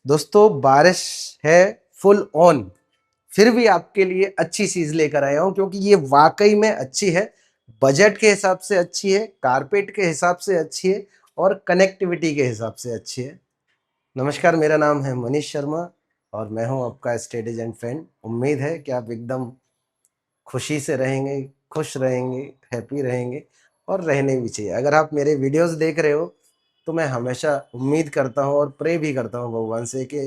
दोस्तों बारिश है फुल ऑन, फिर भी आपके लिए अच्छी चीज लेकर आया हूं क्योंकि ये वाकई में अच्छी है। बजट के हिसाब से अच्छी है, कारपेट के हिसाब से अच्छी है और कनेक्टिविटी के हिसाब से अच्छी है। नमस्कार, मेरा नाम है मनीष शर्मा और मैं हूं आपका स्टेट एजेंट फ्रेंड। उम्मीद है कि आप एकदम खुशी से रहेंगे, खुश रहेंगे, हैप्पी रहेंगे और रहने भी चाहिए। अगर आप मेरे वीडियोस देख रहे हो तो मैं हमेशा उम्मीद करता हूँ और प्रे भी करता हूँ भगवान से कि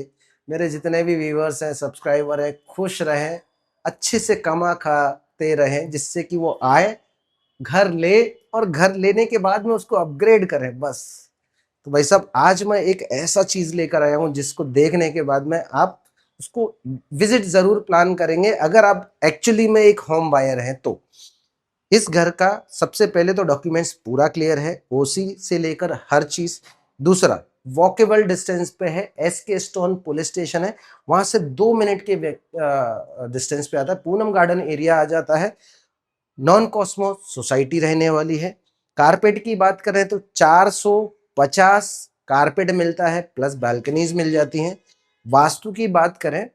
मेरे जितने भी व्यूअर्स हैं, सब्सक्राइबर हैं, खुश रहें, अच्छे से कमा खाते रहें, जिससे कि वो आए, घर ले और घर लेने के बाद में उसको अपग्रेड करें बस। तो भाई साहब, आज मैं एक ऐसा चीज लेकर आया हूं जिसको देखने के बाद में आप उसको विजिट जरूर प्लान करेंगे अगर आप एक्चुअली में एक होम बायर हैं तो। इस घर का सबसे पहले तो डॉक्यूमेंट्स पूरा क्लियर है, ओसी से लेकर हर चीज। दूसरा, वॉकेबल डिस्टेंस पे है, एसके स्टोन पुलिस स्टेशन है, वहां से 2 मिनट के डिस्टेंस पे आता है, पूनम गार्डन एरिया आ जाता है। नॉन कॉस्मो सोसाइटी रहने वाली है। कारपेट की बात करें तो 450 कारपेट मिलता है, प्लस बालकनीज मिल जाती हैं। वास्तु की बात करें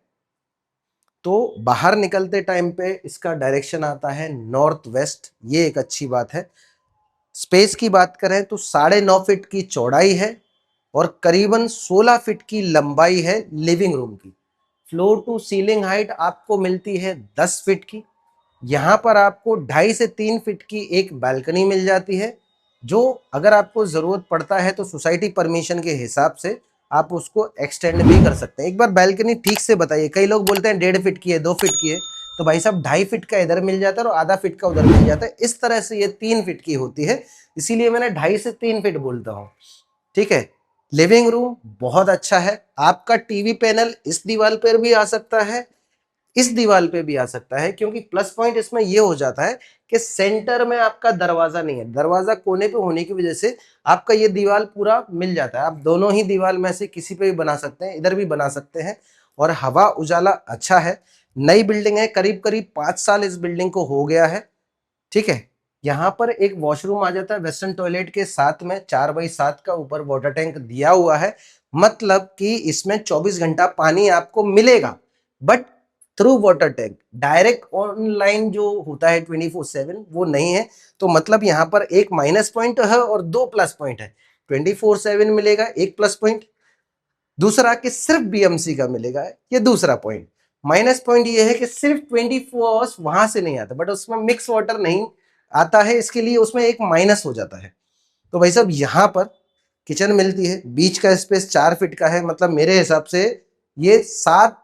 तो बाहर निकलते टाइम पे इसका डायरेक्शन आता है नॉर्थ वेस्ट, ये एक अच्छी बात है। स्पेस की बात करें तो 9.5 फीट की चौड़ाई है और करीबन 16 फीट की लंबाई है लिविंग रूम की। फ्लोर टू सीलिंग हाइट आपको मिलती है 10 फीट की। यहाँ पर आपको 2.5 से 3 फीट की एक बालकनी मिल जाती है, जो अगर आपको ज़रूरत पड़ता है तो सोसाइटी परमिशन के हिसाब से आप उसको एक्सटेंड भी कर सकते हैं। एक बार बालकनी ठीक से बताइए, कई लोग बोलते हैं 1.5 फीट की है, 2 फीट की है, तो भाई साहब 2.5 फीट का इधर मिल जाता है और आधा फीट का उधर मिल जाता है। इस तरह से ये 3 फीट की होती है, इसीलिए मैंने 2.5 से 3 फीट बोलता हूँ। ठीक है। लिविंग रूम बहुत अच्छा है, आपका टीवी पैनल इस दीवार पर भी आ सकता है, इस दीवार पे भी आ सकता है, क्योंकि प्लस पॉइंट इसमें ये हो जाता है कि सेंटर में आपका दरवाजा नहीं है, दरवाजा कोने पे होने की वजह से आपका ये दीवार पूरा मिल जाता है। आप दोनों ही दीवार में से किसी पे भी बना सकते हैं, इधर भी बना सकते हैं और हवा उजाला अच्छा है। नई बिल्डिंग है, करीब करीब 5 साल इस बिल्डिंग को हो गया है। ठीक है। यहाँ पर एक वॉशरूम आ जाता है वेस्टर्न टॉयलेट के साथ में, 4x7 का ऊपर वाटर टैंक दिया हुआ है, मतलब कि इसमें 24 घंटा पानी आपको मिलेगा, but through water tank. Direct online जो होता है 24/7 वो नहीं है। तो मतलब यहाँ पर एक माइनस पॉइंट है और 2 प्लस पॉइंट है। 24/7 मिलेगा, एक प्लस पॉइंट। दूसरा कि सिर्फ बीएमसी का मिलेगा, ये दूसरा पॉइंट। माइनस पॉइंट ये है कि सिर्फ 24 आवर्स वहां से नहीं आता, बट उसमें मिक्स वाटर नहीं आता है, इसके लिए उसमें एक माइनस हो जाता है। तो भाई साहब, यहाँ पर किचन मिलती है, बीच का स्पेस 4 फीट का है, मतलब मेरे हिसाब से ये 7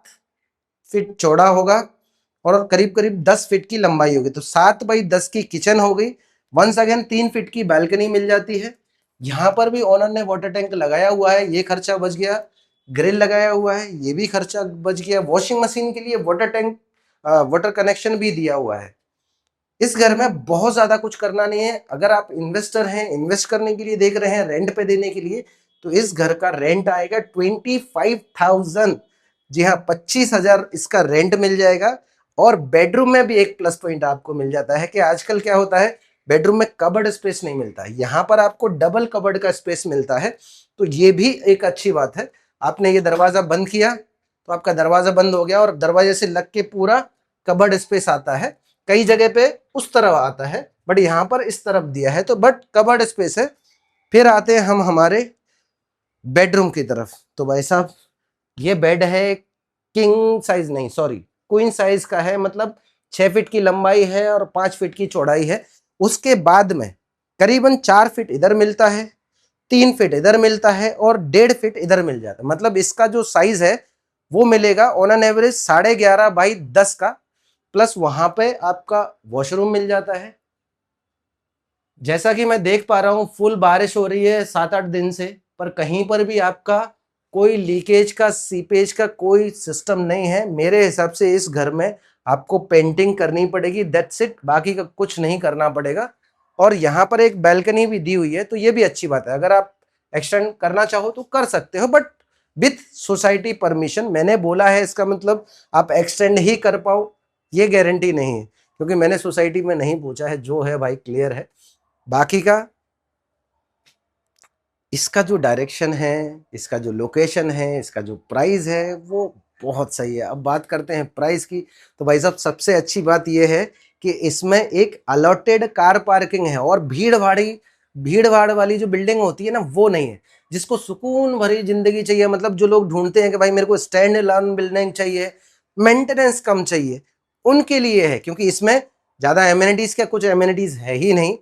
फीट चौड़ा होगा और करीब करीब 10 फीट की लंबाई होगी, तो 7x10 की किचन हो गई। वंस अगेन 3 फीट की बैल्कनी मिल जाती है। यहाँ पर भी ओनर ने वाटर टैंक लगाया हुआ है, ये खर्चा बच गया। ग्रिल लगाया हुआ है, ये भी खर्चा बच गया। वॉशिंग मशीन के लिए वाटर टैंक, वाटर कनेक्शन भी दिया हुआ है। इस घर में बहुत ज्यादा कुछ करना नहीं है। अगर आप इन्वेस्टर हैं, इन्वेस्ट करने के लिए देख रहे हैं, रेंट पे देने के लिए, तो इस घर का रेंट आएगा 25,000। जी हाँ, 25,000 इसका रेंट मिल जाएगा। और बेडरूम में भी एक प्लस पॉइंट आपको मिल जाता है कि आजकल क्या होता है, बेडरूम में कबर्ड स्पेस नहीं मिलता है, यहाँ पर आपको डबल कबर्ड का स्पेस मिलता है। तो ये भी एक अच्छी बात है। आपने ये दरवाजा बंद किया तो आपका दरवाजा बंद हो गया और दरवाजे से लग के पूरा कबर्ड स्पेस आता है। कई जगह पे उस तरफ आता है, बट यहाँ पर इस तरफ दिया है, तो बट कबर्ड स्पेस है। फिर आते हैं हम हमारे बेडरूम की तरफ। तो भाई साहब, ये बेड है, किंग साइज नहीं, सॉरी, क्वीन साइज का है, मतलब 6 फीट की लंबाई है और 5 फीट की चौड़ाई है। उसके बाद में करीबन 4 फीट इधर मिलता है, 3 फीट इधर मिलता है और 1.5 फीट इधर मिल जाता है। मतलब इसका जो साइज है वो मिलेगा ऑन एन एवरेज 11.5x10 का। प्लस वहां पे आपका वॉशरूम मिल जाता है। जैसा कि मैं देख पा रहा हूँ, फुल बारिश हो रही है 7-8 दिन से, पर कहीं पर भी आपका कोई लीकेज का, सीपेज का कोई सिस्टम नहीं है। मेरे हिसाब से इस घर में आपको पेंटिंग करनी पड़ेगी, दैट्स इट, बाकी का कुछ नहीं करना पड़ेगा। और यहाँ पर एक बैल्कनी भी दी हुई है, तो ये भी अच्छी बात है। अगर आप एक्सटेंड करना चाहो तो कर सकते हो, बट विथ सोसाइटी परमिशन। मैंने बोला है, इसका मतलब आप एक्सटेंड ही कर पाओ ये गारंटी नहीं है, क्योंकि मैंने सोसाइटी में नहीं पूछा है। जो है भाई क्लियर है, बाकी का इसका जो डायरेक्शन है, इसका जो लोकेशन है, इसका जो प्राइस है वो बहुत सही है। अब बात करते हैं प्राइस की, तो भाई साहब सबसे अच्छी बात ये है कि इसमें एक अलॉटेड कार पार्किंग है और भीड़ भाड़ वाली जो बिल्डिंग होती है ना वो नहीं है। जिसको सुकून भरी जिंदगी चाहिए, मतलब जो लोग ढूंढते हैं कि भाई मेरे को स्टैंड अलोन बिल्डिंग चाहिए, मेंटेनेंस कम चाहिए, उनके लिए है। क्योंकि इसमें ज्यादा एमिनिटीज, क्या कुछ एमिनिटीज है ही नहीं,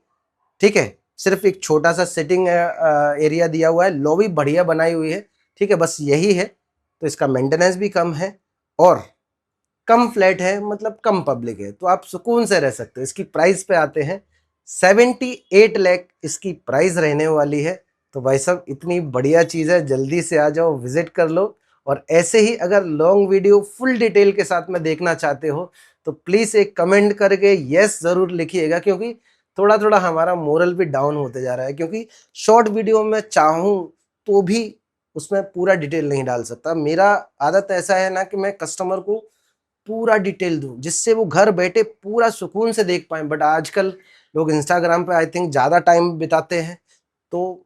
ठीक है। सिर्फ एक छोटा सा सिटिंग एरिया दिया हुआ है, लॉबी बढ़िया बनाई हुई है, ठीक है, बस यही है। तो इसका मेंटेनेंस भी कम है और कम फ्लैट है, मतलब कम पब्लिक है, तो आप सुकून से रह सकते हो। इसकी प्राइस पे आते हैं, 78 लाख इसकी प्राइस रहने वाली है। तो भाई साहब इतनी बढ़िया चीज़ है, जल्दी से आ जाओ, विजिट कर लो। और ऐसे ही अगर लॉन्ग वीडियो फुल डिटेल के साथ में देखना चाहते हो तो प्लीज़ एक कमेंट करके यस ज़रूर लिखिएगा, क्योंकि थोड़ा थोड़ा हमारा मोरल भी डाउन होते जा रहा है। क्योंकि शॉर्ट वीडियो में चाहूँ तो भी उसमें पूरा डिटेल नहीं डाल सकता। मेरा आदत ऐसा है ना कि मैं कस्टमर को पूरा डिटेल दूं, जिससे वो घर बैठे पूरा सुकून से देख पाए। बट आजकल लोग इंस्टाग्राम पे आई थिंक ज़्यादा टाइम बिताते हैं, तो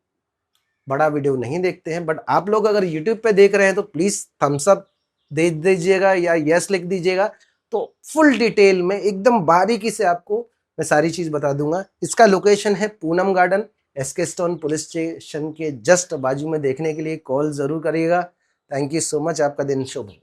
बड़ा वीडियो नहीं देखते हैं। बट आप लोग अगर यूट्यूब पे देख रहे हैं तो प्लीज़ थम्स अप दे दीजिएगा या यस लिख दीजिएगा। तो फुल डिटेल में एकदम बारीकी से आपको मैं सारी चीज़ बता दूंगा। इसका लोकेशन है Poonam garden, SK stone police station के जस्ट बाजू में। देखने के लिए कॉल ज़रूर करिएगा। थैंक यू सो मच, आपका दिन शुभ हो।